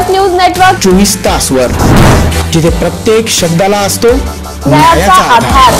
Bharat news network 24 तासवर, जिथे प्रत्येक शब्दाला असतो न्यायाचा आधार।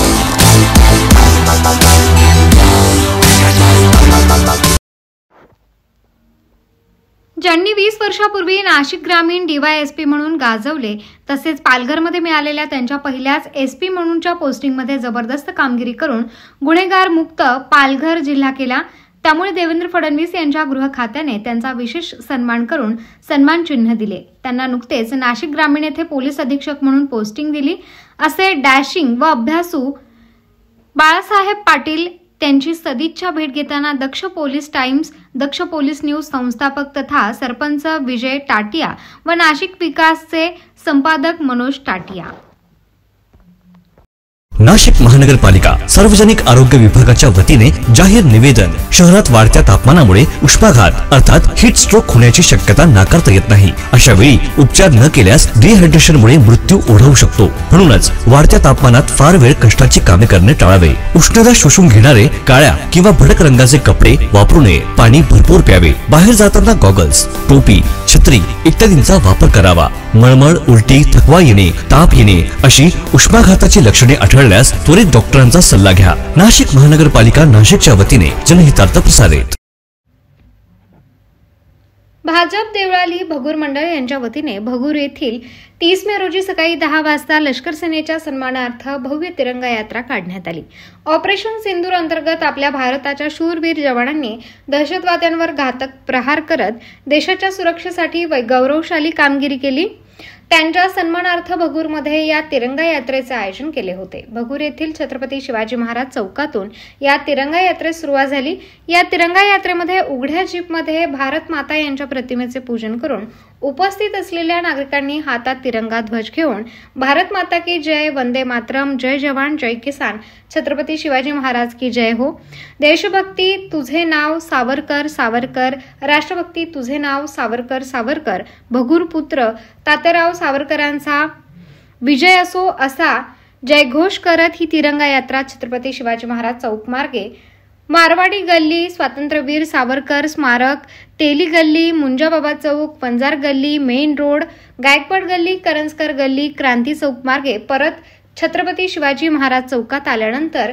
ज्यांनी 20 वर्षापूर्वी नाशिक ग्रामीण DYSP म्हणून गाजवले, तसेच पालघरमध्ये मिळालेल्या त्यांच्या पहिल्याच SP म्हणूनच्या पोस्टिंगमध्ये जबरदस्त कामगिरी करून गुन्हेगार मुक्त पालघर जिल्हा केला, त्यामुळे देवेंद्र फडणवीस यांच्या गृह खात्याने त्यांचा विशेष सन्मान करून सन्मान चिन्ह दिले। त्यांना नुकतेच नाशिक ग्रामीण येथे पोलीस अधीक्षक म्हणून पोस्टिंग दिली, असे डॅशिंग व अभ्यासू बाळासाहेब पाटील त्यांची सदिच्छा भेट घेताना दक्ष पोलीस टाइम्स, दक्ष पोलीस न्यूज संस्थापक तथा सरपंच विजय टाटिया व नाशिक विकासचे संपादक मनोज टाटिया। नाशिक महानगरपालिका सार्वजनिक आरोग्य विभागाच्या वतीने जाहीर निवेदन। शहरात वाढत्या तापमानामुळे उष्माघात अर्थात हीट स्ट्रोक होण्याची शक्यता नाकारता येत नाही। अशा वेळी उपचार न केल्यास डिहायड्रेशनमुळे मृत्यू ओढवू शकतो। म्हणूनच वाढत्या तापमानात फार वेळ कष्टाची कामे करणे टाळावे। उष्णता शोषून घेणारे काळ्या किंवा भडक रंगाचे कपडे वापरू नये। पाणी भरपूर प्यावे। बाहेर जाताना गॉगल्स, टोपी, छत्री इत्यादींचा वापर करावा। मळमळ, उलटी, थकवा येणे, ताप येणे अशी उष्माघाताची लक्षणे आढळल्यास त्वरित डॉक्टरांचा सल्ला घ्या। नाशिक महानगरपालिका नाशिकच्या वतीने जनहितार्थ प्रसारित। भाजप देवळाली भगूर मंडळ यांच्या वतीने भगूर येथील 30 मे रोजी सकाळी 10 वाजता लष्कर सेनेच्या सन्मानार्थ भव्य तिरंगा यात्रा काढण्यात आली। ऑपरेशन सिंदूर अंतर्गत आपल्या भारताच्या शूरवीर जवानांनी दहशतवाद्यांवर घातक प्रहार करत देशाच्या सुरक्षेसाठी गौरवशाली कामगिरी केली। त्यांच्या सन्मानार्थ भगूरमध्ये या तिरंगा यात्रेचे आयोजन केले होते। भगूर येथील छत्रपती शिवाजी महाराज चौकातून या तिरंगा यात्रेस सुरुवात झाली। या तिरंगा यात्रेमध्ये उघड्या जीपमध्ये भारत माता यांच्या प्रतिमेचे पूजन करून उपस्थित असलेल्या नागरिकांनी हातात तिरंगा ध्वज घेऊन भारत माता की जय, वंदे मातरम, जय जवान, जय किसान, छत्रपती शिवाजी महाराज की जय हो, देशभक्ती तुझे नाव सावरकर सावरकर, राष्ट्रभक्ती तुझे नाव सावरकर सावरकर, भगूर पुत्र तात्याराव सावरकरांचा विजय असो असा जयघोष करत ही तिरंगा यात्रा छत्रपती शिवाजी महाराज चौक मार्गे मारवाडी गल्ली, स्वातंत्र्यवीर सावरकर स्मारक, तेली गल्ली, मुंजाबाबा चौक, पंजार गल्ली, मेन रोड, गायकवाड गल्ली, करंजकर गल्ली, क्रांती चौक मार्गे परत छत्रपती शिवाजी महाराज चौकात आल्यानंतर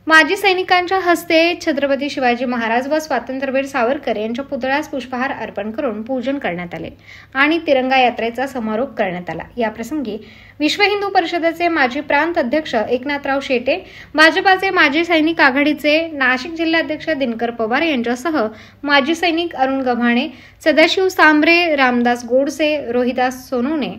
माजी सैनिकांच्या हस्ते छत्रपती शिवाजी महाराज व स्वातंत्र्यवीर सावरकर यांच्या पुतळ्यास पुष्पहार अर्पण करून पूजन करण्यात आले आणि तिरंगा यात्रेचा समारोप करण्यात आला। या प्रसंगी विश्व हिंदू परिषदेचे माजी प्रांत अध्यक्ष एकनाथराव शेटे, भाजपाचे माजी सैनिक आघाडीचे नाशिक जिल्हाध्यक्ष दिनकर पवार यांच्यासह माजी सैनिक अरुण गव्हाणे, सदाशिव सांबरे, रामदास गोडसे, रोहिदास सोनवणे,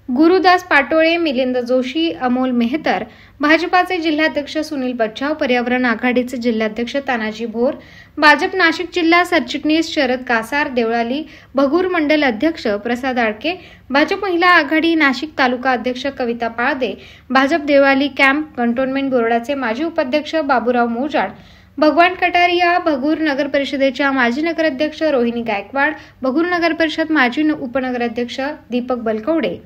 गुरुदास पाटोळे, मिलिंद जोशी, अमोल मेहतर, भाजपाचे जिल्हाध्यक्ष सुनील बच्चाव, पर्यावरण आघाडीचे जिल्हाध्यक्ष तानाजी भोर, भाजप नाशिक जिल्हा सरचिटणीस शरद कासार, देवळाली भगूर मंडल अध्यक्ष प्रसाद आडके, भाजप महिला आघाडी नाशिक तालुका अध्यक्ष कविता पाळदे, भाजप देवळाली कॅम्प कंटोन्मेंट बोर्डाचे माजी उपाध्यक्ष बाबूराव मोजाड, भगवान कटारिया, भगूर नगर परिषदेच्या माजी नगराध्यक्ष रोहिणी गायकवाड, भगूर नगर परिषद माजी उपनगराध्यक्ष दीपक बलकवडे,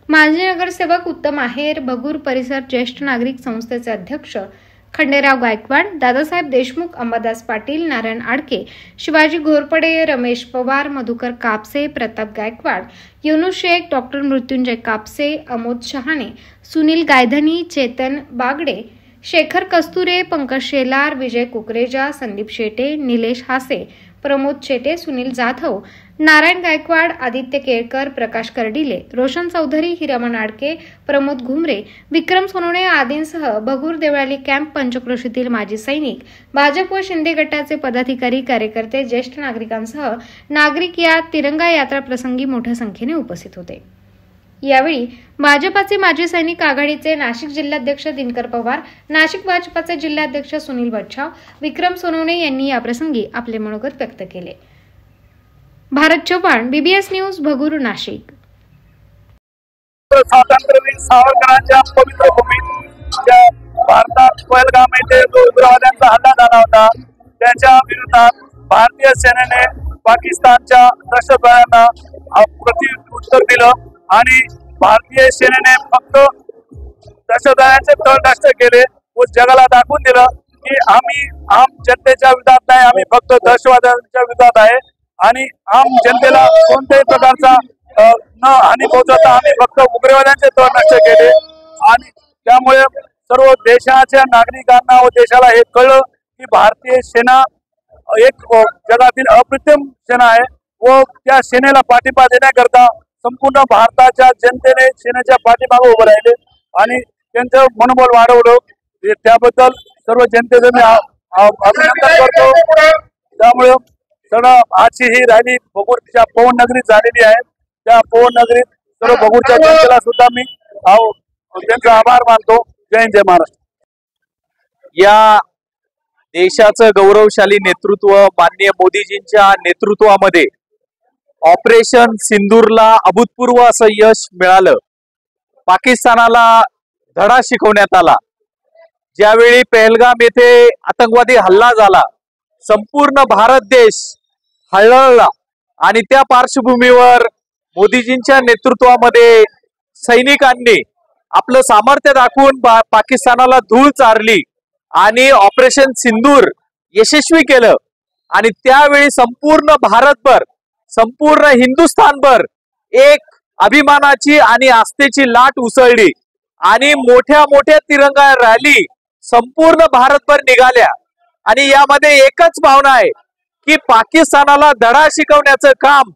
माजी नगरसेवक उत्तम आहेर, भगूर परिसर ज्येष्ठ नागरिक संस्थेचे अध्यक्ष खंडेराव गायकवाड, दादासाहेब देशमुख, अंबादास पाटील, नारायण आडके, शिवाजी घोरपडे, रमेश पवार, मधुकर कापसे, प्रताप गायकवाड, युनुस शेख, डॉक्टर मृत्युंजय कापसे, अमोद शहाणे, सुनील गायधनी, चेतन बागडे, शेखर कस्तुरे, पंकज शेलार, विजय कुकरेजा, संदीप शेटे, निलेश हासे, प्रमोद शेटे, सुनील जाधव, नारायण गायकवाड, आदित्य केळकर, प्रकाश कर्डिले, रोशन चौधरी, हिरामन आडके, प्रमोद घुमरे, विक्रम सोनवणे आदींसह भगूर देवळाली कॅम्प पंचक्रोशीतील माजी सैनिक, भाजप व शिंदे गटाचे पदाधिकारी, कार्यकर्ते, ज्येष्ठ नागरिकांसह नागरिक या तिरंगा यात्रा प्रसंगी मोठ्या संख्येने उपस्थित होते। यावेळी भाजपाचे माजी सैनिक आघाडीचे नाशिक जिल्हाध्यक्ष दिनकर पवार, नाशिक भाजपाचे जिल्हाध्यक्ष सुनील बच्चाव, विक्रम सोनवणे यांनी याप्रसंगी आपले मनोगत व्यक्त केले। Bharat Chavan, BBS news, Bhagur, Nashik. स्वातंत्र्यवीर सावरकरांच्या पवित्र भूमीत भारतात पहलगाम येथे जो उग्रवाद्यांचा हल्ला झाला होता, त्याच्या विरोधात भारतीय सेनेने पाकिस्तानच्या दहशतवाद्यांना प्रत्युत्तर दिलं आणि भारतीय सेनेने फक्त दहशतवाद्यांचे तळ नष्ट केले व जगाला दाखवून दिलं की आम्ही जनतेच्या विरोधात नाही, आम्ही फक्त दहशतवाद्यांच्या विरोधात आहे। आणि आम जनतेला कोणत्याही प्रकारचा न हानी पोहोचवता आम्ही फक्त उग्रवाद्यांचे तळ नष्ट केले आणि त्यामुळे सर्व देशाच्या नागरिकांना व देशाला हे कळलं की भारतीय सेना एक जगातील अप्रतिम सेना आहे व त्या सेनेला पाठिंबा देण्याकरता संपूर्ण भारताच्या जनतेने सेनेच्या पाठीमागे उभे राहिले आणि त्यांचं मनोबल वाढवलं. त्याबद्दल सर्व जनतेचं मी अभिनंदन करतो. त्यामुळे सगळं आजची ही रॅली भगूरच्या पवन नगरीत झालेली आहे. त्या पवन नगरीत सर्व भगूरच्या जनतेला सुद्धा मी त्यांचा आभार मानतो. जय हिंद, जय महाराष्ट्र. या देशाचं गौरवशाली नेतृत्व माननीय मोदीजींच्या नेतृत्वामध्ये ऑपरेशन सिंदूरला अभूतपूर्व असं यश मिळालं. पाकिस्तानाला धडा शिकवण्यात आला. ज्यावेळी पहलगाम येथे आतंकवादी हल्ला झाला, संपूर्ण भारत देश हळहळला आणि त्या पार्श्वभूमीवर मोदीजींच्या नेतृत्वामध्ये सैनिकांनी आपलं सामर्थ्य दाखवून पाकिस्तानाला धूळ चारली आणि ऑपरेशन सिंदूर यशस्वी केलं. आणि त्यावेळी संपूर्ण भारतभर, संपूर्ण हिंदुस्थानभर एक अभिमानाची आणि आस्थेची लाट उसळली आणि मोठ्या मोठ्या तिरंगा रॅली संपूर्ण भारतभर निघाल्या. आणि यामध्ये एकच भावना आहे की पाकिस्तानाला धडा शिकवण्याचं काम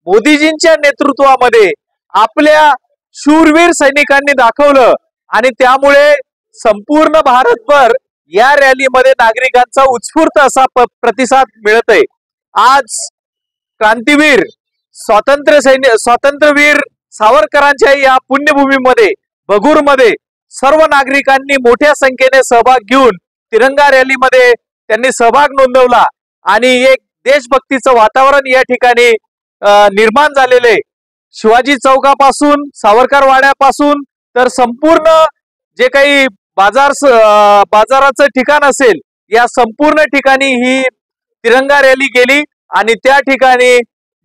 मोदीजींच्या नेतृत्वामध्ये आपल्या शूरवीर सैनिकांनी दाखवलं आणि त्यामुळे संपूर्ण भारतभर या रॅलीमध्ये नागरिकांचा उत्स्फूर्त असा प्रतिसाद मिळत आहे. आज क्रांतीवीर स्वातंत्र्यवीर सावरकरांच्या या पुण्यभूमीमध्ये भगूरमध्ये सर्व नागरिकांनी मोठ्या संख्येने सहभाग घेऊन तिरंगा रॅलीमध्ये त्यांनी सहभाग नोंदवला आणि एक देशभक्तीचं वातावरण या ठिकाणी निर्माण झालेले. शिवाजी चौकापासून सावरकर वाड्यापासून तर संपूर्ण जे काही बाजाराचं ठिकाण असेल या संपूर्ण ठिकाणी ही तिरंगा रॅली गेली आणि त्या ठिकाणी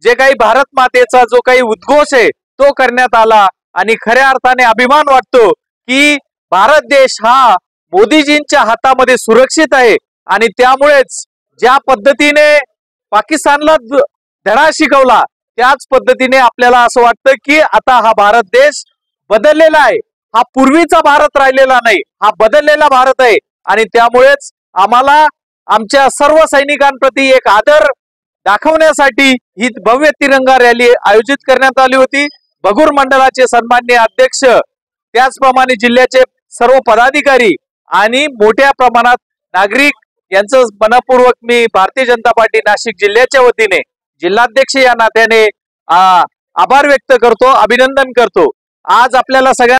जे काही भारत मातेचा जो काही उद्घोष आहे तो करण्यात आला. आणि खऱ्या अर्थाने अभिमान वाटतो की भारत देश हा मोदीजींच्या हातामध्ये सुरक्षित आहे आणि त्यामुळेच ज्या पद्धतीने पाकिस्तानला धडा शिकवला त्याच पद्धतीने आपल्याला असं वाटतं की आता हा भारत देश बदललेला आहे. हा पूर्वीचा भारत राहिलेला नाही, हा बदललेला भारत आहे. आणि त्यामुळेच आम्हाला आमच्या सर्व सैनिकांप्रती एक आदर दाखवण्यासाठी ही भव्य तिरंगा रॅली आयोजित करण्यात आली होती. भगूर मंडळाचे सन्माननीय अध्यक्ष, त्याचप्रमाणे जिल्ह्याचे सर्व पदाधिकारी आणि मोठ्या प्रमाणात नागरिक यांचं मनपूर्वक मी भारतीय जनता पार्टी नाशिक जिल्ह्याच्या वतीने जिल्हाध्यक्ष या नात्याने आभार व्यक्त करतो, अभिनंदन करतो. आज आपल्याला सगळ्या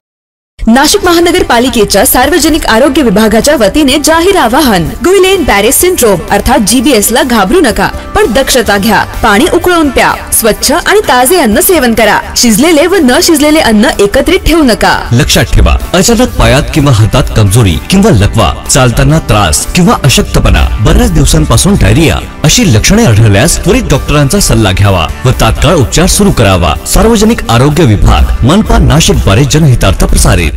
नाशिक महानगरपालिकेच्या सार्वजनिक आरोग्य विभागाच्या वतीने जाहीर आवाहन. गुइलेन बॅरे सिंड्रोम अर्थात GBS ला घाबरू नका, पण दक्षता घ्या. पाणी उकळून प्या. स्वच्छ आणि ताजे अन्न सेवन करा. शिजलेले व न शिजलेले अन्न एकत्रित ठेवू नका. लक्षात ठेवा, अचानक पायात किंवा हातात कमजोरी किंवा लकवा, चालताना त्रास किंवा अशक्तपणा, बऱ्याच दिवसांपासून डायरिया अशी लक्षणे आढळल्यास त्वरित डॉक्टरांचा सल्ला घ्यावा व तात्काळ उपचार सुरू करावा. सार्वजनिक आरोग्य विभाग मनपा नाशिक द्वारे जनहितार्थ प्रसारित.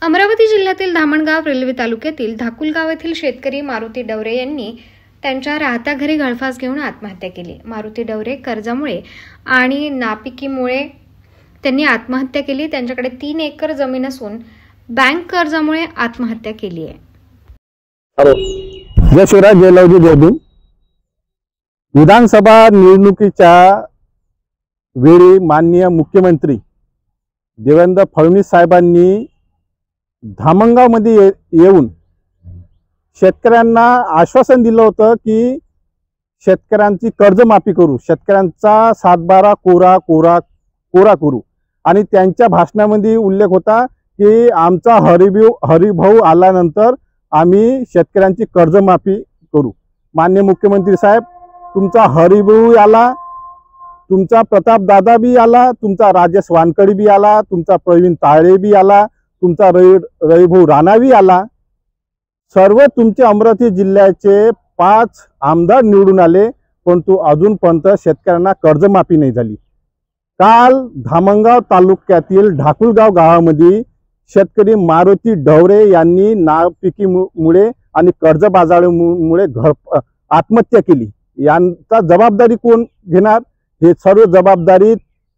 अमरावती जिल्ह्यातील धामणगाव रेल्वे तालुक्यातील धाकुलगाव येथील शेतकरी मारुती डवरे यांनी त्यांच्या राहत्या घरी गळफास घेऊन आत्महत्या केली. मारुती डवरे कर्जामुळे आणि नापिकीमुळे त्यांनी आत्महत्या केली. त्यांच्याकडे 3 एकर जमीन असून बँक कर्जामुळे आत्महत्या केली आहे. जय शिवराय, जय लवजी, जय भीम. विधानसभा निवडणुकीच्या वेळी माननीय मुख्यमंत्री देवेंद्र फडणवीस साहेबांनी धामणगाव मध्ये येऊन शेतकऱ्यांना आश्वासन दिलं होतं की शेतकऱ्यांची कर्जमाफी करू, शेतकऱ्यांचा 7/12 कोरा करू. आणि त्यांच्या भाषणामध्ये उल्लेख होता की आमचा हरिभाऊ आल्यानंतर आम्ही शेतकऱ्यांची कर्जमाफी करू. माननीय मुख्यमंत्री साहेब, तुमचा हरिभाऊ आला, तुमचा प्रताप दादा बी आला, तुमचा राजेश वानखडे बी आला, तुमचा प्रवीण ताळे बी आला, तुमचा रविभाऊ राणा बी आला. सर्व तुमचे अमरावती जिल्ह्याचे 5 आमदार निवडून आले, परंतु अजूनपर्यंत शेतकऱ्यांना कर्जमाफी नाही झाली. काल धामणगाव तालुक्यातील ढाकुलगाव गावामध्ये शेतकरी मारुती डवरे यांनी नापिकीमुळे आणि कर्जबाजारीमुळे आत्महत्या केली. यांचा जबाबदारी कोण घेणार? हे सर्व जबाबदारी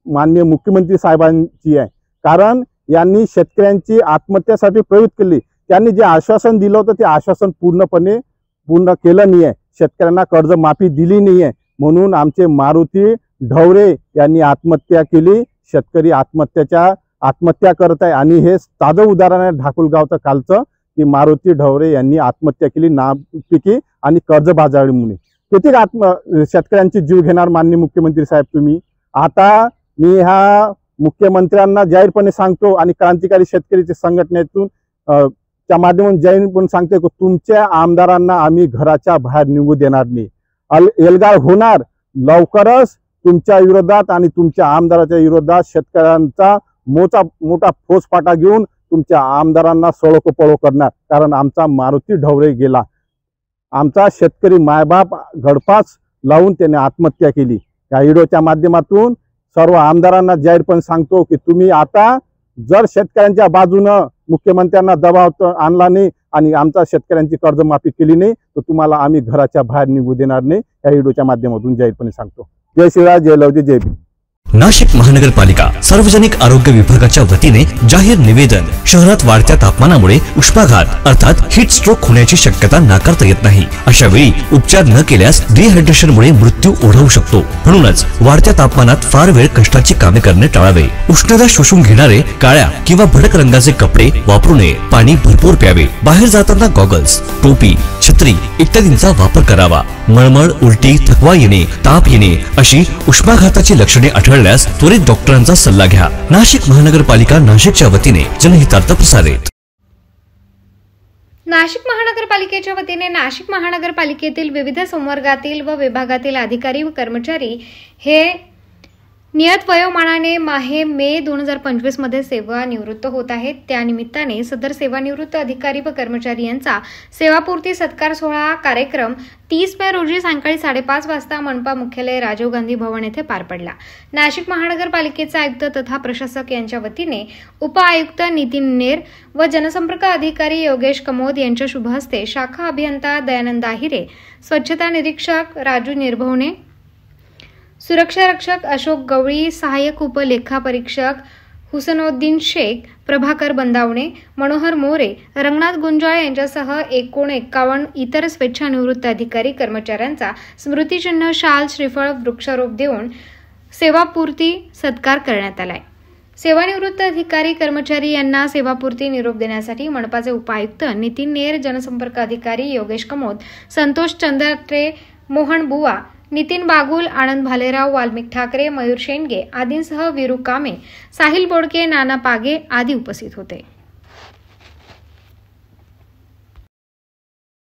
माननीय मुख्यमंत्री साहेबांची आहे. कारण यांनी शेतकऱ्यांची आत्महत्यासाठी प्रवृत्त केली. त्यांनी जे आश्वासन दिलं होतं ते आश्वासन पूर्ण केलं नाही आहे. शेतकऱ्यांना कर्जमाफी दिली नाही आहे. म्हणून आमचे मारुती ढवरे यांनी आत्महत्या केली. शेतकरी आत्महत्या करत आहे. आणि हे ताजं उदाहरण आहे ढाकुलगावचं कालचं, की मारुती ढवरे यांनी आत्महत्या केली नापिकी आणि कर्जबाजारीमुळे. किती शेतकऱ्यांची जीव घेणार माननीय मुख्यमंत्री साहेब तुम्ही? आता मी ह्या मुख्यमंत्र्यांना जाहीरपणे सांगतो आणि क्रांतिकारी शेतकरी संघटनेतून त्या माध्यमातून जाहीरपणे सांगतो की तुमच्या आमदारांना आम्ही घराच्या बाहेर निघू देणार नाही. एल्गार होणार लवकरच तुमच्या विरोधात आणि तुमच्या आमदाराच्या विरोधात शेतकऱ्यांचा मोठा फौजफाटा घेऊन तुमच्या आमदारांना सळो पळो करणार. कारण आमचा मारुती ढवरे गेला. आमचा शेतकरी मायबाप गडपास लावून त्याने आत्महत्या केली. या व्हिडिओच्या माध्यमातून सर्व आमदारांना जाहीरपणे सांगतो की तुम्ही आता जर शेतकऱ्यांच्या बाजूनं मुख्यमंत्र्यांना दबाव आणला नाही आणि आमच्या शेतकऱ्यांची कर्जमाफी केली नाही तर तुम्हाला आम्ही घराच्या बाहेर निघू देणार नाही. या व्हिडिओच्या माध्यमातून जाहीरपणे सांगतो. जय श्रीराम, जय लवजी, जय भीम. नाशिक महानगरपालिका सार्वजनिक आरोग्य विभागाच्या वतीने जाहीर निवेदन. शहरात वाढत्या तापमानामुळे उष्माघात अर्थात हीट स्ट्रोक होण्याची शक्यता नाकारता येत नाही. अशा वेळी उपचार न केल्यास डिहायड्रेशनमुळे मृत्यू ओढवू शकतो. म्हणूनच वाढत्या तापमानात फार वेळ कष्टाची कामे करणे टाळावे. उष्णता शोषून घेणारे काळ्या किंवा भडक रंगाचे कपडे वापरू नये. पाणी भरपूर प्यावे. बाहेर जाताना गॉगल्स, टोपी, छत्री इत्यादींचा वापर करावा. मळमळ, उलटी, थकवा येणे, ताप येणे अशी उष्माघाताची लक्षणे आढळल्यास त्वरित डॉक्टरांचा सल्ला घ्या. नाशिक महानगरपालिका नाशिकच्या वतीने जनहितार्थ प्रसारित. नाशिक महानगरपालिकेच्या वतीने नाशिक महानगरपालिकेतील विविध संवर्गातील व विभागातील अधिकारी व कर्मचारी हे नियत वयोमानाने मे 2025 मध्ये सेवानिवृत्त होत आहेत. त्यानिमित्ताने सदर सेवानिवृत्त अधिकारी व कर्मचारी यांचा सेवापूर्ती सत्कार सोहळा कार्यक्रम 30 मे रोजी सायंकाळी 5:30 वाजता मनपा मुख्यालय राजीव गांधी भवन येथे पार पडला. नाशिक महानगरपालिकेचे आयुक्त तथा प्रशासक यांच्या वतीने उपआयुक्त नितीन नेर व जनसंपर्क अधिकारी योगेश कमोद यांच्या शुभ हस्ते शाखा अभियंता दयानंद आहिरे, स्वच्छता निरीक्षक राजू निर्भवणे, सुरक्षा रक्षक अशोक गवळी, सहाय्यक उपलेखापरीक्षक हुसनउद्दीन शेख, प्रभाकर बंदावणे, मनोहर मोरे, रंगनाथ गुंजाळ यांच्यासह एकूण 51 इतर स्वेच्छानिवृत्त अधिकारी कर्मचाऱ्यांचा स्मृतिचिन्ह, शाल, श्रीफळ, वृक्षारोप देऊन सेवापूर्ती सत्कार करण्यात आलाय. सेवानिवृत्त अधिकारी कर्मचारी यांना सेवापूर्ती निरोप देण्यासाठी मनपाचे उपायुक्त नितीन नेर, जनसंपर्क अधिकारी योगेश कमोद, संतोष चंद्रे, मोहन बुवा, नितीन बागुल, आनंद भालेराव, वाल्मिक ठाकरे, मयूर शेंडगे आदींसह वीरू कामे, साहिल बोडके, नाना पागे आदी उपस्थित होते.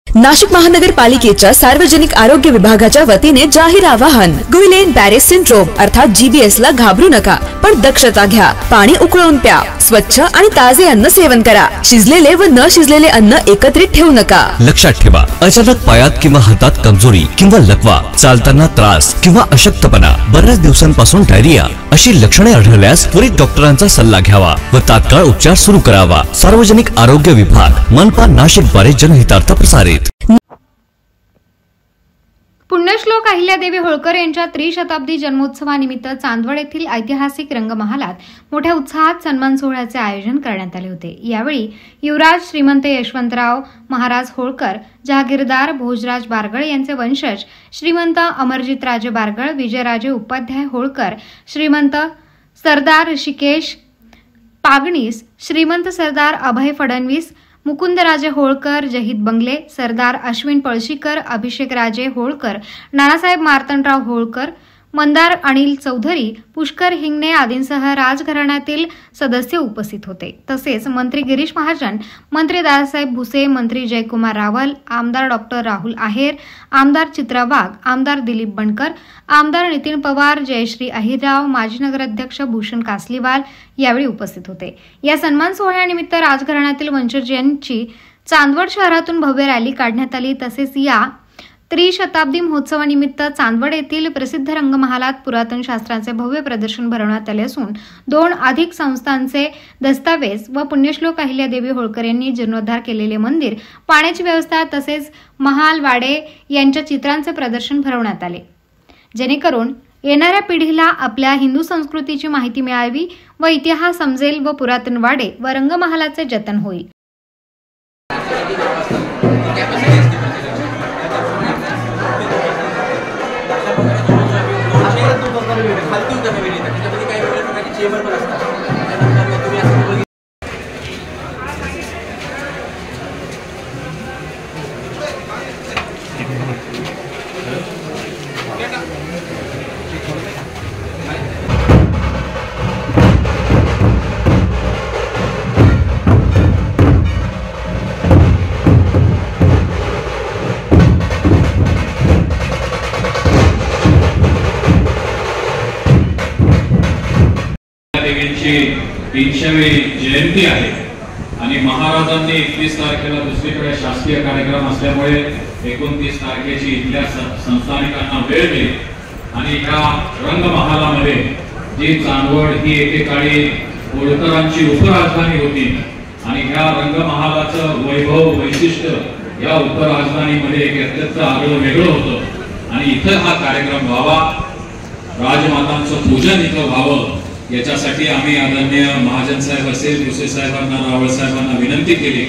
नाशिक महानगरपालिकेच्या सार्वजनिक आरोग्य विभागाच्या वतीने जाहीर आवाहन. गुइलेन बॅरे सिंड्रोम अर्थात GBS ला घाबरू नका, पण दक्षता घ्या. पाणी उकळून प्या. स्वच्छ आणि ताजे अन्न सेवन करा. शिजलेले व न शिजलेले अन्न एकत्रित ठेवू नका. लक्षात ठेवा, अचानक पायात किंवा हातात कमजोरी किंवा लकवा, चालताना त्रास किंवा अशक्तपणा, बऱ्याच दिवसांपासून डायरिया अशी लक्षणे आढळल्यास त्वरित डॉक्टरांचा सल्ला घ्यावा व तात्काळ उपचार सुरू करावा. सार्वजनिक आरोग्य विभाग मनपा नाशिक द्वारे जनहितार्थ प्रसारित. पुण्यश्लोक अहिल्यादेवी होळकर यांच्या त्रिशताब्दी जन्मोत्सवानिमित्त चांदवड येथील ऐतिहासिक रंगमहालात मोठ्या उत्साहात सन्मान सोहळ्याचे आयोजन करण्यात आले होते. यावेळी युवराज श्रीमंत यशवंतराव महाराज होळकर, जहागीरदार भोजराज बारगळ यांचे वंशज श्रीमंत अमरजितराजे बारगळ, विजयराजे उपाध्याय होळकर, श्रीमंत सरदार ऋषिकेश पागणीस, श्रीमंत सरदार अभय फडणवीस, मुकुंदराजे होळकर, जहीद बंगले, सरदार अश्विन पळशीकर, अभिषेकराजे होळकर, नानासाहेब मार्तंडराव होळकर, मंदार अनिल चौधरी, पुष्कर हिंगणे आदींसह राजघराण्यातील सदस्य उपस्थित होते. तसेच मंत्री गिरीश महाजन, मंत्री दादासाहेब भुसे, मंत्री जयकुमार रावल, आमदार डॉक्टर राहुल आहेर, आमदार चित्रा वाघ, आमदार दिलीप बनकर, आमदार नितीन पवार, जयश्री अहिरराव, माजी नगराध्यक्ष भूषण कासलीवाल यावेळी उपस्थित होते. या सन्मान सोहळ्यानिमित्त राजघराण्यातील वंशज यांची चांदवड शहरातून भव्य रॅली काढण्यात आली. तसेच या त्रिशताब्दी महोत्सवानिमित्त चांदवड येथील प्रसिद्ध रंगमहालात पुरातन शास्त्रांचे भव्य प्रदर्शन भरवण्यात आले असून 2 अधिक संस्थांचे दस्तावेज व पुण्यश्लोक अहिल्यादेवी होळकर यांनी जीर्णोद्धार केलेले मंदिर, पाण्याची व्यवस्था तसेच महाल वाडे यांच्या चित्रांचे प्रदर्शन भरवण्यात आले, जेणेकरून येणाऱ्या पिढीला आपल्या हिंदू संस्कृतीची माहिती मिळावी व इतिहास समजेल व पुरातन वाडे व रंगमहालाचे जतन होईल. देवींची 300वी जयंती आहे आणि महाराजांनी 31 तारखेला दुसरीकडे शासकीय कार्यक्रम असल्यामुळे 29 तारखेची इथल्या संस्थानिकांना वेळ दिली आणि ह्या रंगमहालामध्ये जी चांदवड ही एकेकाळी होळकरांची उपराजधानी होती आणि ह्या रंगमहालाचं वैभव वैशिष्ट्य या उपराजधानीमध्ये एक अत्यंत आगळं वेगळं होतं आणि इथं हा कार्यक्रम व्हावा, राजमातांचं पूजन इथं व्हावं याच्यासाठी आम्ही आदरणीय महाजन साहेब असेल, भुसे साहेबांना, रावळ साहेबांना विनंती केली.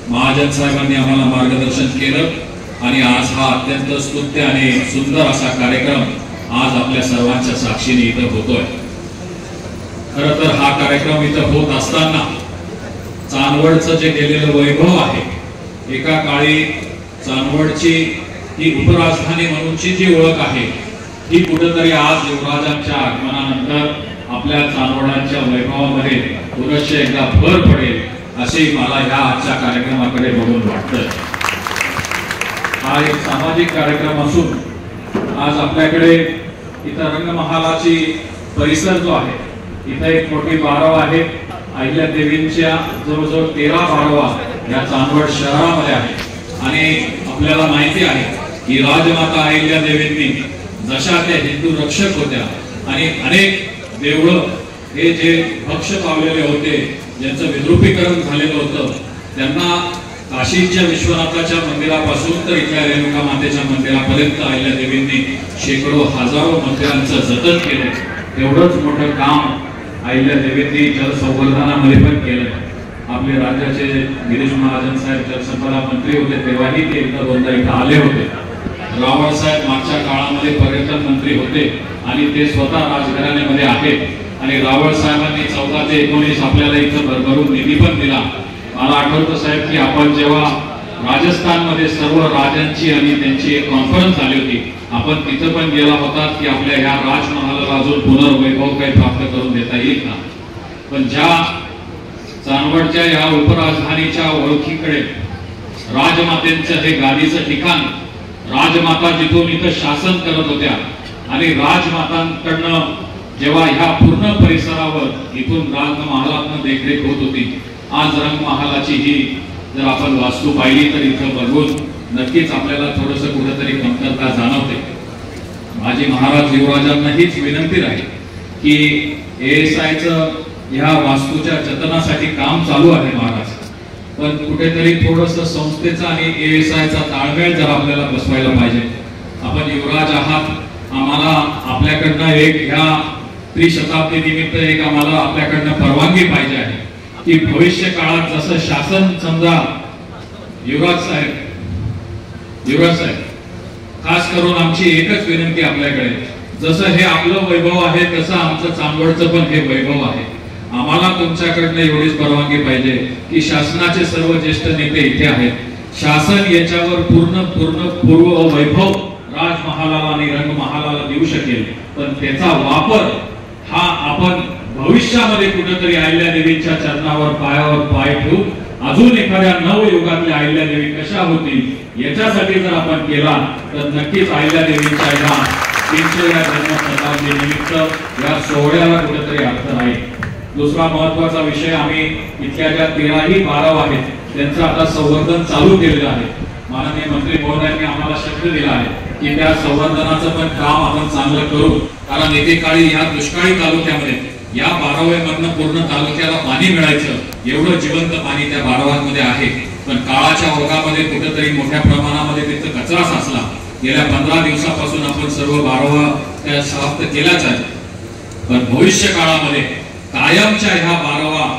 महाजन साहेबांनी आम्हाला मार्गदर्शन केलं आणि आज हा अत्यंत स्तुत्य आणि सुंदर असा कार्यक्रम आज आपल्या सर्वांच्या साक्षीने इथं होतोय. खरं तर हा कार्यक्रम इथं होत असताना चांदवडचं जे गेलेलं वैभव आहे, एका काळी चांदवडची ही उपराजधानी म्हणूनची जी ओळख आहे ही कुठेतरी आज युवराजांच्या आगमनानंतर आपल्या चांदवडांच्या वैभवामध्ये पुनश्च एकदा भर पडेल असे मला ह्या आजच्या कार्यक्रमाकडे बघून वाटतं. हा एक सामाजिक कार्यक्रम असून आज आपल्याकडे इथं रंगमहालाची परिसर जो आहे, इथं एक मोठी बारव आहे. अहिल्यादेवींच्या जवळजवळ 13 बारवा या चांदवड शहरामध्ये आहे आणि आपल्याला माहिती आहे की राजमाता अहिल्यादेवींनी जशा त्या हिंदू रक्षक होत्या आणि अनेक देवळं हे जे भक्ष पावलेले होते, ज्यांचं विद्रुपीकरण झालेलं होतं, त्यांना काशीच्या विश्वनाथाच्या मंदिरापासून तर इथल्या रेणुका मातेच्या मंदिरापर्यंत अहिल्यादेवींनी शेकडो हजारो मंदिरांचं जतन केलं. एवढंच मोठं काम अहिल्यादेवींनी जलसंवर्धनामध्ये पण केलं. आपले राज्याचे गिरीश महाजन साहेब जलसंपदा मंत्री होते तेव्हाही ते एकदा दोनदा इथं आले होते. रावळ साहेब मागच्या काळामध्ये पर्यटन मंत्री होते आणि ते स्वतः राजघराण्यामध्ये आहेत आणि रावळ साहेबांनी 14 ते 19 आपल्याला इथं भरभरून निधी पण दिला. मला आठवतं साहेब की आपण जेव्हा राजस्थानमध्ये सर्व राजांची आणि त्यांची एक कॉन्फरन्स झाली होती, आपण तिथं पण गेला होता की आपल्या ह्या राजमहालाला अजून पुनर्वैभव काही प्राप्त करून देता येईल का. पण ज्या चांदवडच्या या उपराजधानीच्या ओळखीकडे राजमातेंचं हे गादीचं ठिकाण, राजमाता जिथून इथं शासन करत होत्या आणि राजमातांकडनं जेव्हा ह्या पूर्ण परिसरावर इथून रंगमहालातनं देखरेख होत होती, आज रंगमहालाची ही जर आपण वास्तू पाहिली तर इथं बघून नक्कीच आपल्याला थोडंसं कुठेतरी कमतरता जाणवते. माझी महाराज युवराजांना हीच विनंती राहील की ASIचं ह्या वास्तूच्या जतनासाठी काम चालू आहे महाराज, पण कुठेतरी थोडंसं संस्थेचा आणि ASIचा ताळमेळ जर आपल्याला बसवायला पाहिजे. आपण युवराज आहात, आम्हाला आपल्याकडनं एक ह्या त्रिशताब्दी निमित्त एक आम्हाला आपल्याकडनं परवानगी पाहिजे आहे की भविष्य काळात जसं शासन समजा युवराज साहेब खास करून आमची एकच विनंती आपल्याकडे, जसं हे आपलं वैभव आहे तसं आमचं चांदवडचं पण हे वैभव आहे. आम्हाला तुमच्याकडनं एवढीच परवानगी पाहिजे की शासनाचे सर्व ज्येष्ठ नेते इथे आहेत, शासन याच्यावर पूर्व वैभव राजमहालाला आणि रंगमहालाला देऊ शकेल, पण त्याचा वापर हा आपण भविष्यामध्ये कुठेतरी अहिल्यादेवींच्या चरणावर पायावर पाय ठेवून अजून एखाद्या नवयुगातल्या अहिल्यादेवी कशा होतील याच्यासाठी जर आपण केला तर नक्कीच अहिल्यादेवींच्या या 300व्या जन्मशताब्दी निमित्त या सोहळ्याला कुठेतरी अर्थ राहील. दुसरा महत्वाचा विषय, आम्ही इथल्या ज्या 13ही बारव आहेत त्यांचं आता संवर्धन चालू केलेलं आहे. माननीय मंत्री महोदयांनी आम्हाला शब्द दिला आहे की त्या संवर्धनाचं पण काम आपण चांगलं करू, कारण एकेकाळी या दुष्काळी तालुक्यामध्ये या बारावयमधनं पूर्ण तालुक्याला पाणी मिळायचं एवढं जिवंत पाणी त्या बारावांमध्ये आहे, पण काळाच्या ओघामध्ये कुठेतरी मोठ्या प्रमाणामध्ये तिथं कचरा साचला। गेल्या 15 दिवसापासून आपण सर्व बारावा त्या समाप्त केल्याच आहे, पण भविष्य काळामध्ये कायमच्या ह्या बारावा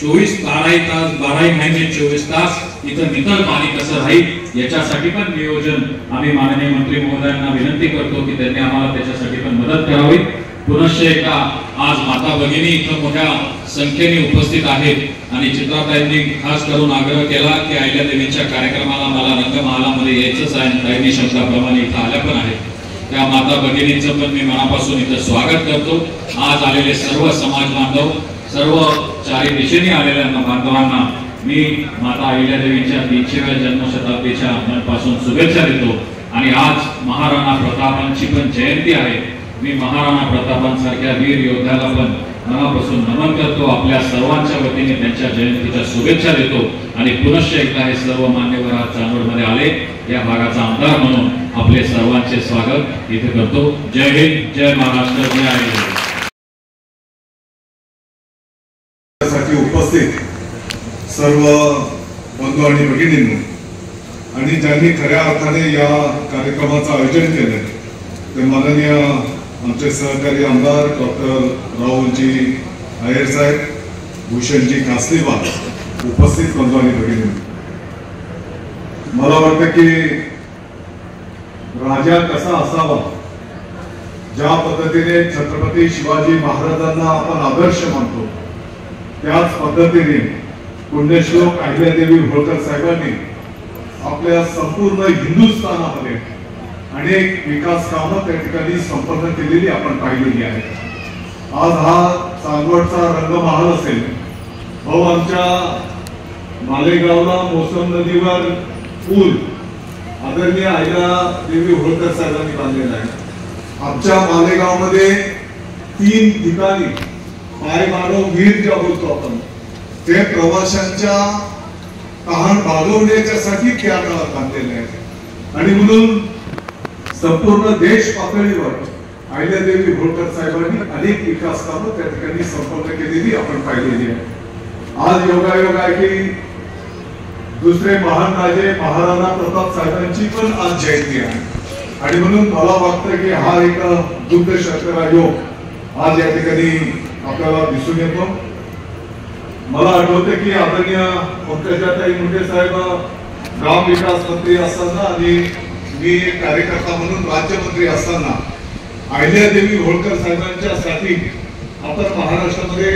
12 महिने 24 तास इथं नितळ पाणी कसं राहील याच्यासाठी पण नियोजन आम्ही माननीय मंत्री महोदयांना विनंती करतो की त्यांनी आम्हाला त्याच्यासाठी पण मदत करावी। पुनश्च एकदा आज माता भगिनी इथं मोठ्या संख्येने उपस्थित आहेत आणि चित्राताईंनी खास करून आग्रह केला की आयल्या देवीच्या कार्यक्रमाला मला रंगमहालामध्ये यायचंच आहे, ताईंनी शब्दाप्रमाणे इथं आल्या पण आहेत। त्या माता भगिनींचं पण मी मनापासून इथं स्वागत करतो। आज आलेले सर्व समाज बांधव, सर्व चारी दिशेने आलेल्या बांधवांना मी माता अहिल्यादेवीच्या 300व्या जन्मशताब्दीच्या मनापासून शुभेच्छा देतो। आणि आज महाराणा प्रतापांची पण जयंती आहे, मी महाराणा प्रतापांसारख्या वीर योद्ध्याला पण मनापासून नमन करतो, आपल्या सर्वांच्या वतीने त्यांच्या जयंतीच्या शुभेच्छा देतो। आणि पुनश्च एकदा हे सर्व मान्यवर आज चांदवडमध्ये आले, या भागाचा आमदार म्हणून आपले सर्वांचे स्वागत इथे करतो। जय हिंद, जय महाराष्ट्र, जय अहिल्यादेवी। उपस्थित सर्व बंधू आणि भगिनींनो आणि ज्यांनी खऱ्या अर्थाने या कार्यक्रमाचं आयोजन केलं ते माननीय आमचे सहकारी आमदार डॉक्टर राहुलजी आयर साहेब, भूषणजी कासलीवाल, उपस्थित बंधू आणि भगिनींनो, मला वाटतं की राजा कसा असावा, ज्या पद्धतीने छत्रपती शिवाजी महाराजांना आपण आदर्श मानतो त्याच पद्धतीने पुण्यश्लोक अहिल्यादेवी होळकर साहेबांनी आपल्या संपूर्ण हिंदुस्थानामध्ये अनेक विकास कामं त्या ठिकाणी संपन्न केलेली आपण पाहिलेली आहेत। आज हा चांदवडचा रंगमहाल असेल, भाऊ आमच्या मालेगावला मोसम नदीवर पूल आदरणीय अहिल्यादेवी होळकर साहेबांनी बांधलेला आहे। आमच्या मालेगावमध्ये 3 ठिकाणी पायमानव वीर ज्या बोलतो आपण ते प्रवाशांच्या तहान भागवण्याच्यासाठी त्या काळात बांधलेले आहेत आणि म्हणून संपूर्ण देश पातळीवर अहिल्यादेवी होळकर साहेबांनी अनेक विकास कामं त्या ठिकाणी संपन्न केलेली आपण पाहिलेली आहे। आज योगायोग आहे की दुसरे महान राजे महाराणा प्रताप साहेबांची पण आज जयंती आहे आणि म्हणून मला वाटतं की हा एक दुग्ध शर्करा योग आज या ठिकाणी आपल्याला दिसून येतो। मला आठवते की आदरणीय पंकजाताई मुंडे साहेब ग्राम विकास मंत्री असताना आणि मी कार्यकर्ता म्हणून राज्यमंत्री असताना अहिल्यादेवी होळकर साहेबांच्यासाठी आपण महाराष्ट्रामध्ये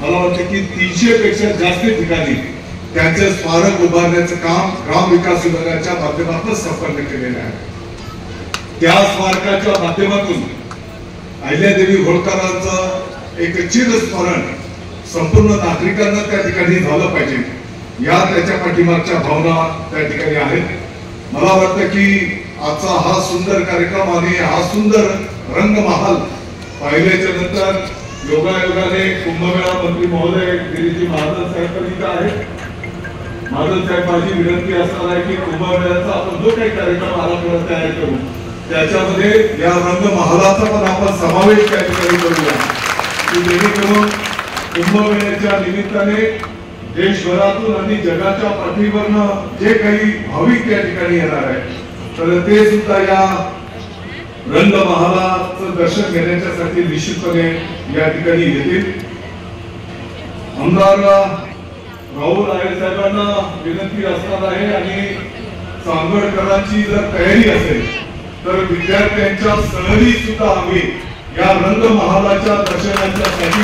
मला वाटतं की 300 पेक्षा जास्त ठिकाणी त्यांचे स्मारक उभारण्याचं काम ग्राम विकास विभागाच्या माध्यमातून संपन्न केलेलं आहे। त्या स्मारकाच्या माध्यमातून अहिल्यादेवी होळकरांचं एक चिरस्मरण संपूर्ण नागरिकांना त्या ठिकाणी झालं पाहिजे, या त्याच्या पाठीमागच्या भावना त्या ठिकाणी आहेत। मला वाटतं की आजचा हा सुंदर कार्यक्रम आणि हा सुंदर रंगमहाल पाहिल्याच्या नंतर योगायोगाने कुंभमेळा मंत्री महोदय गिरीजी महाजन साहेब पण इथं आहेत। महाजन साहेब, माझी विनंती असणार आहे की कुंभमेळ्याचा आपण जो काही कार्यक्रम आराखडा तयार करू त्याच्यामध्ये या रंगमहालाचा पण आपण समावेश त्या ठिकाणी करूया की जेणेकरून कुंभमेळ्याच्या निमित्ताने देशभरातून आणि जगाच्या पाठीवरनं जे काही भाविक या ठिकाणी येणार आहे तर ते सुद्धा या रंगमहालाचं दर्शन घेण्यासाठी निश्चितपणे या ठिकाणी येतील। आमदार राहुल आयर साहेबांना विनंती असणार आहे आणि चांदवडकरांची जर तयारी असेल तर विद्यार्थ्यांच्या सहली सुद्धा आम्ही या रंगमहालाच्या दर्शनासाठी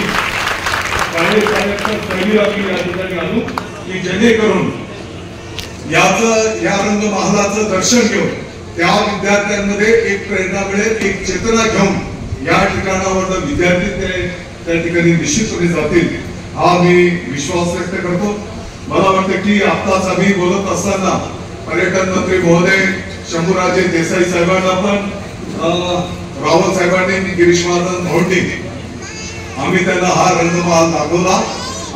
सहली आम्ही या ठिकाणी आणू की जेणेकरून या रंगमहालाचं दर्शन घेऊन त्या विद्यार्थ्यांमध्ये एक प्रेरणा मिळेल, एक चेतना घेऊन या ठिकाणावर विद्यार्थी त्या ठिकाणी निश्चितपणे जातील हा मी विश्वास व्यक्त करतो। मला वाटतं की आताच आम्ही बोलत असताना पर्यटन मंत्री महोदय शंभूराजे देसाई साहेबांना पण रावल साहेबांनी गिरीश महाजन भाऊंनी आम्ही त्यांना हा रंगमहाल दाखवला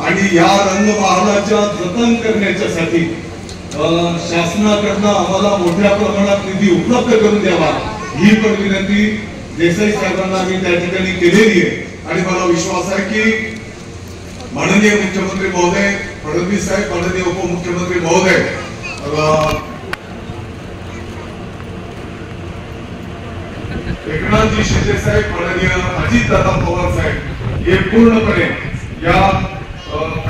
आणि या रंगमहालाच्या जतन करण्याच्यासाठी शासनाकडनं आम्हाला मोठ्या प्रमाणात निधी उपलब्ध करून द्यावा ही पण विनंती देसाई साहेबांना आम्ही त्या ठिकाणी केलेली आहे आणि मला विश्वास आहे की माननीय मुख्यमंत्री महोदय फडणवीस साहेब, माननीय उपमुख्यमंत्री महोदय एकनाथजी शिंदे साहेब, माननीय अजितदादा पवार साहेब हे पूर्णपणे या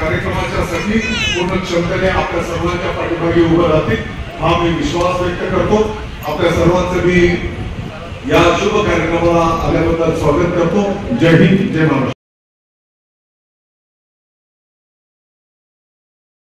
कार्यक्रमाच्यासाठी पूर्ण क्षमतेने आपल्या सर्वांच्या पाठीमागे उभं राहतील हा मी विश्वास व्यक्त करतो. आपल्या सर्वांचं मी या शुभ कार्यक्रमाला आल्याबद्दल स्वागत करतो. जय हिंद, जय महाराष्ट्र.